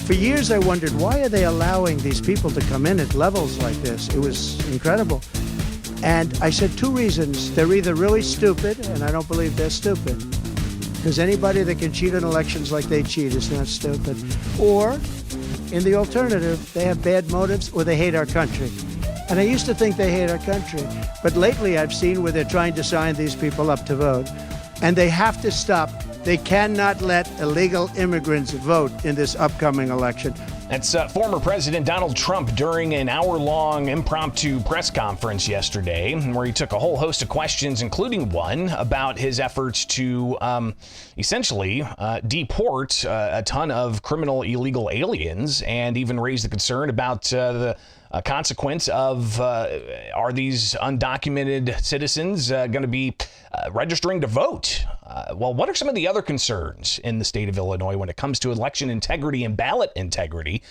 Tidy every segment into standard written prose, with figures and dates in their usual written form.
For years, I wondered, why are they allowing these people to come in at levels like this? It was incredible. And I said two reasons. They're either really stupid, and I don't believe they're stupid, because anybody that can cheat in elections like they cheat is not stupid. Or, in the alternative, they have bad motives or they hate our country. And I used to think they hate our country. But lately I've seen where they're trying to sign these people up to vote. And they have to stop. They cannot let illegal immigrants vote in this upcoming election. That's former President Donald Trump during an hour-long impromptu press conference yesterday, where he took a whole host of questions, including one about his efforts to essentially deport a ton of criminal illegal aliens, and even raised the concern about the consequence of are these undocumented citizens going to be registering to vote? Well, what are some of the other concerns in the state of Illinois when it comes to election integrity and ballot integrity?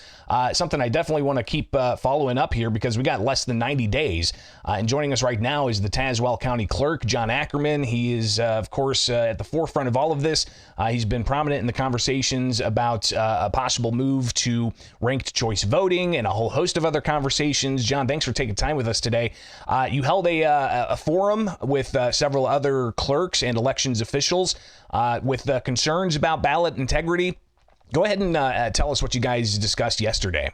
Something I definitely want to keep following up here, because we got less than 90 days. And joining us right now is the Tazewell County Clerk, John Ackerman. He is, of course, at the forefront of all of this. He's been prominent in the conversations about a possible move to ranked choice voting and a whole host of other conversations. John, thanks for taking time with us today. You held a forum with several other clerks and elections officials with concerns about ballot integrity. Go ahead and tell us what you guys discussed yesterday.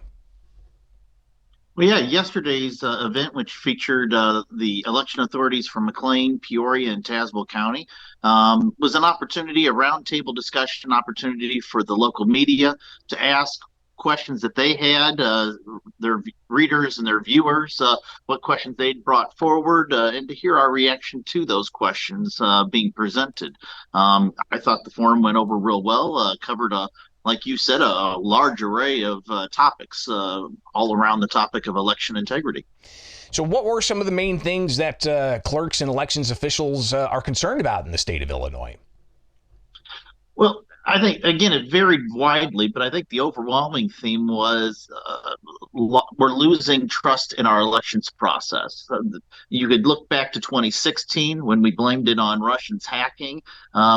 Well, yeah, yesterday's event, which featured the election authorities from McLean, Peoria, and Tazewell County, was an opportunity, a roundtable discussion opportunity for the local media to ask questions that they had, their readers and their viewers, what questions they'd brought forward, and to hear our reaction to those questions being presented. I thought the forum went over real well, covered like you said, a large array of topics all around the topic of election integrity. So what were some of the main things that clerks and elections officials are concerned about in the state of Illinois? Well, I think, again, it varied widely, but I think the overwhelming theme was we're losing trust in our elections process. You could look back to 2016 when we blamed it on Russians hacking.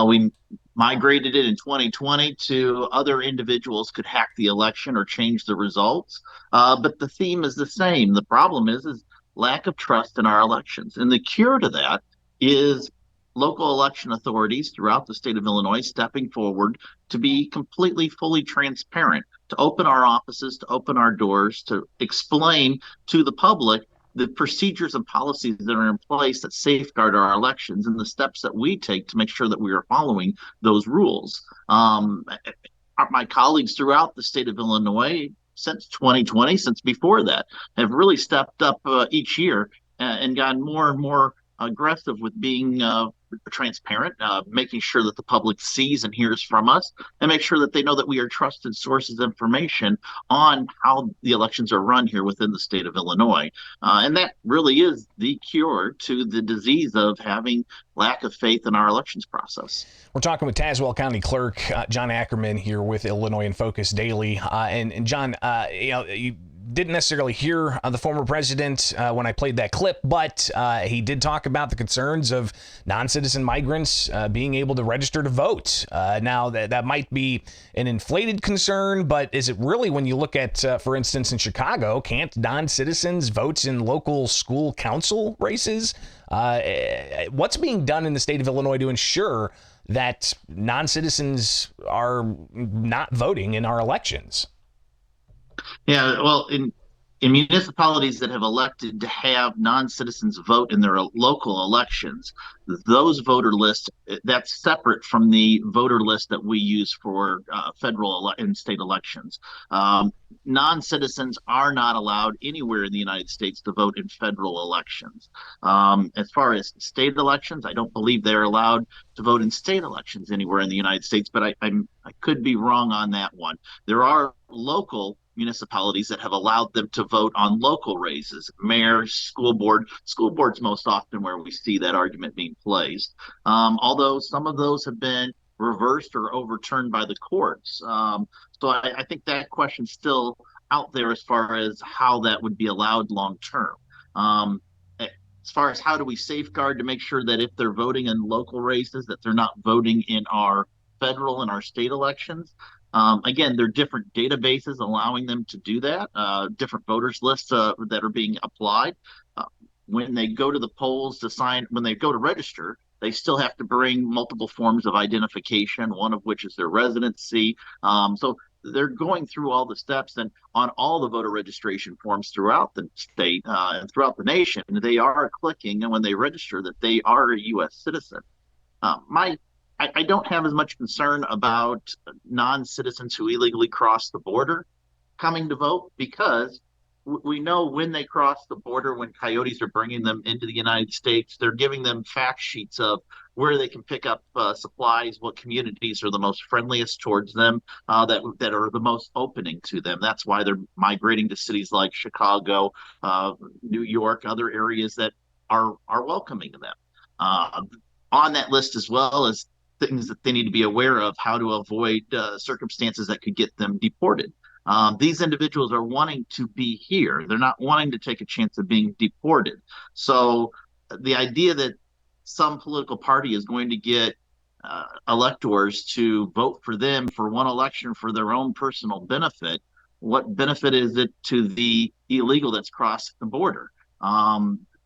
We migrated it in 2020 to other individuals could hack the election or change the results. But the theme is the same. The problem is lack of trust in our elections. And the cure to that is local election authorities throughout the state of Illinois stepping forward to be completely, fully transparent, to open our offices, to open our doors, to explain to the public the procedures and policies that are in place that safeguard our elections and the steps that we take to make sure that we are following those rules. My colleagues throughout the state of Illinois since 2020, since before that, have really stepped up each year and gotten more and more aggressive with being transparent, making sure that the public sees and hears from us, and make sure that they know that we are trusted sources of information on how the elections are run here within the state of Illinois. And that really is the cure to the disease of having lack of faith in our elections process. We're talking with Tazewell County Clerk John Ackerman here with Illinois in Focus Daily. And John, you didn't necessarily hear the former president when I played that clip, but he did talk about the concerns of non-citizen migrants being able to register to vote. Now, that might be an inflated concern, but is it really, when you look at, for instance, in Chicago, can't non-citizens vote in local school council races? What's being done in the state of Illinois to ensure that non-citizens are not voting in our elections? Yeah, well, in municipalities that have elected to have non-citizens vote in their local elections, those voter lists, that's separate from the voter list that we use for federal and state elections. Non-citizens are not allowed anywhere in the United States to vote in federal elections. As far as state elections, I don't believe they're allowed to vote in state elections anywhere in the United States, but I could be wrong on that one. There are local municipalities that have allowed them to vote on local races, mayor, school boards most often where we see that argument being placed. Although some of those have been reversed or overturned by the courts. So I think that question's still out there as far as how that would be allowed long term. As far as how do we safeguard to make sure that if they're voting in local races, that they're not voting in our federal and our state elections, Again, there are different databases allowing them to do that, different voters lists that are being applied. Uh, when they go to the polls to sign, when they go to register, they still have to bring multiple forms of identification, one of which is their residency. So they're going through all the steps, and on all the voter registration forms throughout the state and throughout the nation, they are clicking, and when they register, that they are a U.S. citizen. My I don't have as much concern about non-citizens who illegally cross the border coming to vote because we know when they cross the border, when coyotes are bringing them into the United States, they're giving them fact sheets of where they can pick up supplies, what communities are the most friendliest towards them, that are the most opening to them. That's why they're migrating to cities like Chicago, New York, other areas that are welcoming to them. On that list as well as things that they need to be aware of, how to avoid circumstances that could get them deported. These individuals are wanting to be here. They're not wanting to take a chance of being deported. So the idea that some political party is going to get electors to vote for them for one election for their own personal benefit, what benefit is it to the illegal that's crossed the border?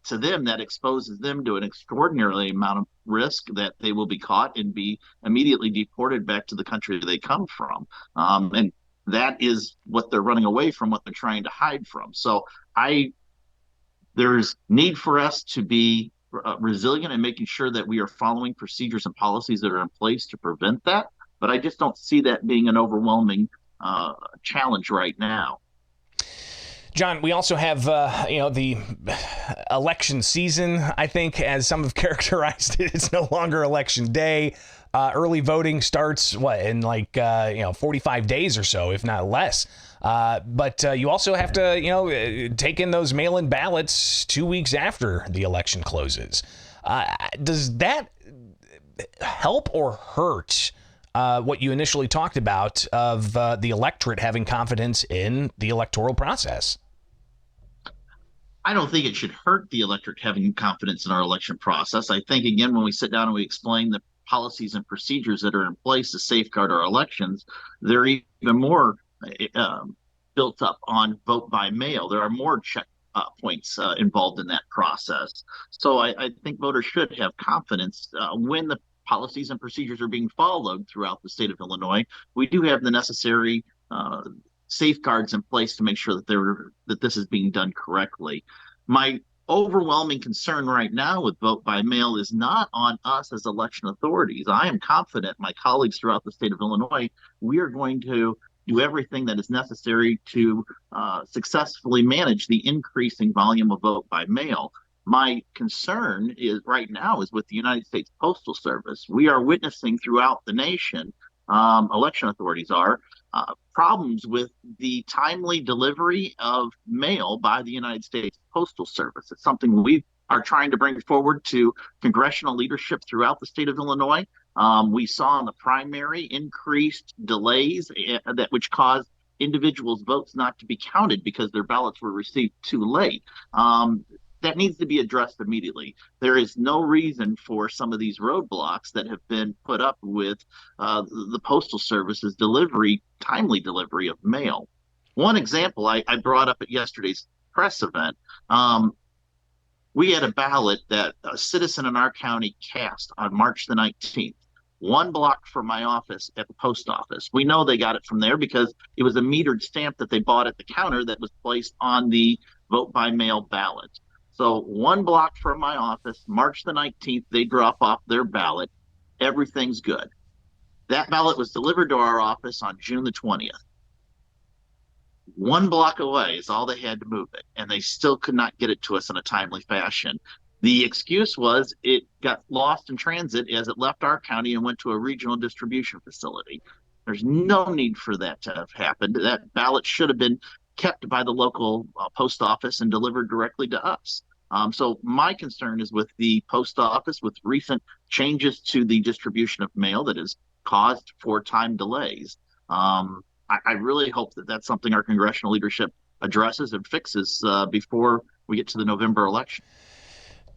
To them, that exposes them to an extraordinary amount of risk that they will be caught and be immediately deported back to the country they come from. And that is what they're running away from, what they're trying to hide from. So there's need for us to be resilient and making sure that we are following procedures and policies that are in place to prevent that. But I just don't see that being an overwhelming challenge right now. John, we also have, the election season, I think, as some have characterized it. It's no longer election day. Early voting starts, in 45 days or so, if not less. But you also have to, take in those mail-in ballots 2 weeks after the election closes. Does that help or hurt what you initially talked about of the electorate having confidence in the electoral process? I don't think it should hurt the electorate having confidence in our election process. I think, again, when we sit down and we explain the policies and procedures that are in place to safeguard our elections, they're even more built up on vote by mail. There are more check points involved in that process. So I think voters should have confidence when the policies and procedures are being followed throughout the state of Illinois. We do have the necessary safeguards in place to make sure that this is being done correctly. My overwhelming concern right now with vote by mail is not on us as election authorities. I am confident my colleagues throughout the state of Illinois, we are going to do everything that is necessary to successfully manage the increasing volume of vote by mail. My concern is right now is with the United States Postal Service. We are witnessing throughout the nation, election authorities are, problems with the timely delivery of mail by the United States Postal Service. It's something we are trying to bring forward to congressional leadership throughout the state of Illinois. We saw in the primary increased delays which caused individuals' votes not to be counted because their ballots were received too late. That needs to be addressed immediately. There is no reason for some of these roadblocks that have been put up with the Postal Service's timely delivery of mail. One example I brought up at yesterday's press event, we had a ballot that a citizen in our county cast on March the 19th, 1 block from my office at the post office. We know they got it from there because it was a metered stamp that they bought at the counter that was placed on the vote by mail ballot. So 1 block from my office, March the 19th, they drop off their ballot. Everything's good. That ballot was delivered to our office on June the 20th. 1 block away is all they had to move it, and they still could not get it to us in a timely fashion. The excuse was it got lost in transit as it left our county and went to a regional distribution facility. There's no need for that to have happened. That ballot should have been kept by the local post office and delivered directly to us. So my concern is with the post office, with recent changes to the distribution of mail that has caused for time delays. I really hope that that's something our congressional leadership addresses and fixes before we get to the November election.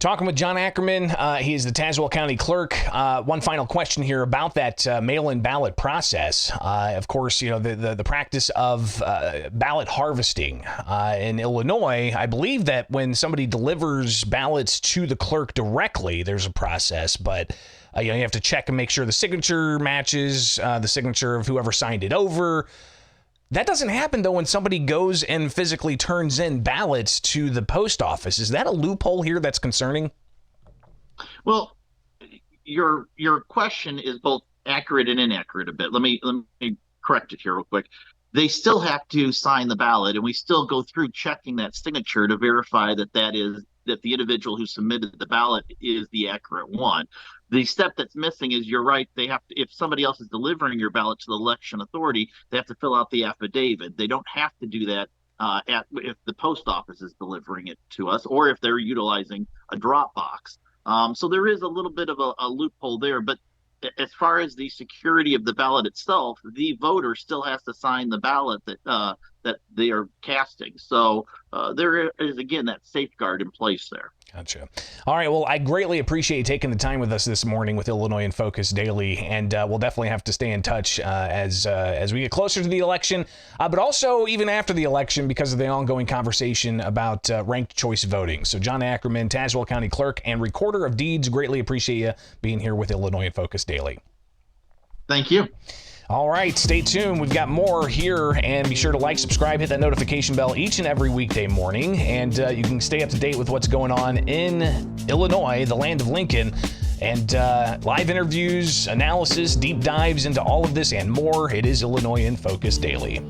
Talking with John Ackerman. He is the Tazewell County Clerk. One final question here about that mail-in ballot process. Of course, the practice of ballot harvesting in Illinois. I believe that when somebody delivers ballots to the clerk directly, there's a process, but you have to check and make sure the signature matches the signature of whoever signed it over. That doesn't happen, though, when somebody goes and physically turns in ballots to the post office. Is that a loophole here that's concerning? Well, your question is both accurate and inaccurate a bit. Let me correct it here real quick. They still have to sign the ballot, and we still go through checking that signature to verify that the individual who submitted the ballot is the accurate one. The step that's missing is, you're right, they have to, if somebody else is delivering your ballot to the election authority, they have to fill out the affidavit. They don't have to do that if the post office is delivering it to us, or if they're utilizing a drop box. So there is a little bit of a loophole there, but as far as the security of the ballot itself, the voter still has to sign the ballot that they are casting. So there is, again, that safeguard in place there. Gotcha. All right. Well, I greatly appreciate you taking the time with us this morning with Illinois in Focus Daily, and we'll definitely have to stay in touch as we get closer to the election, but also even after the election because of the ongoing conversation about ranked choice voting. So John Ackerman, Tazewell County Clerk and Recorder of Deeds, greatly appreciate you being here with Illinois in Focus Daily. Thank you. All right, stay tuned. We've got more here, and be sure to like, subscribe, hit that notification bell each and every weekday morning, and you can stay up to date with what's going on in Illinois, the land of Lincoln, and live interviews, analysis, deep dives into all of this and more. It is Illinois in Focus Daily.